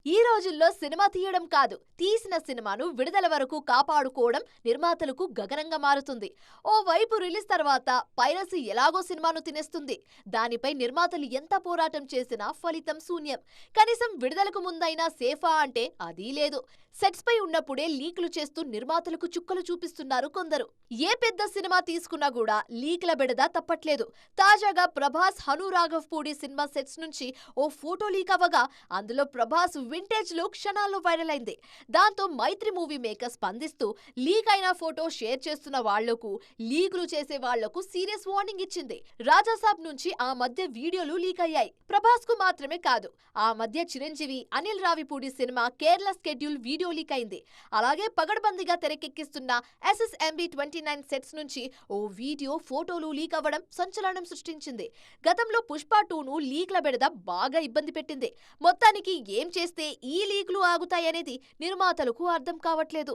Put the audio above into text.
ఈ రోజుల్లో సినిమా తీయడం కాదు, తీసిన సినిమాను విడుదల వరకు కాపాడుకోవడం నిర్మాతలకు గగనంగా మారుతుంది. ఓ వైపు రిలీజ్ తర్వాత పైరసీ ఎలాగో సినిమాను తినేస్తుంది. దానిపై నిర్మాతలు ఎంత పోరాటం చేసినా ఫలితం శూన్యం. కనీసం విడుదలకు ముందైనా సేఫా అంటే అదీ లేదు. సెట్స్ పై ఉన్నప్పుడే లీకులు చేస్తూ నిర్మాతలకు చుక్కలు చూపిస్తున్నారు కొందరు. ఏ పెద్ద సినిమా తీసుకున్నా కూడా లీక్ల బెడద తప్పట్లేదు. తాజాగా ప్రభాస్ హను పూడి సినిమా సెట్స్ నుంచి ఓ ఫోటో లీక్ అవ్వగా అందులో ప్రభాస్ వింటేజ్ లుక్ క్షణాల్లో వైరల్ అయింది. దాంతో మైత్రి మూవీ మేకర్ స్పందిస్తూ లీక్ అయిన ఫోటో షేర్ చేస్తున్న వాళ్లకు, లీకులు చేసే వాళ్లకు సీరియస్ వార్నింగ్ ఇచ్చింది. రాజాసాబ్ నుంచి ఆ మధ్య వీడియోలు లీక్ అయ్యాయి. ప్రభాస్ కు మాత్రమే కాదు, ఆ మధ్య Chiranjeevi, Anil Ravipudi cinema Kerala schedule video leak అయింది. అలాగే పగడ్బందీగా తెరకెక్కిస్తున్న SSMB 29 సెట్స్ నుంచి ఓ వీడియో, ఫోటోలు లీక్ అవ్వడం సంచలనం సృష్టించింది. గతంలో పుష్ప 2ను లీక్ల బెడద బాగా ఇబ్బంది పెట్టింది. మొత్తానికి ఏం చేస్తే ఈ లీకులు ఆగుతాయనేది నిర్మాతలకు అర్థం కావట్లేదు.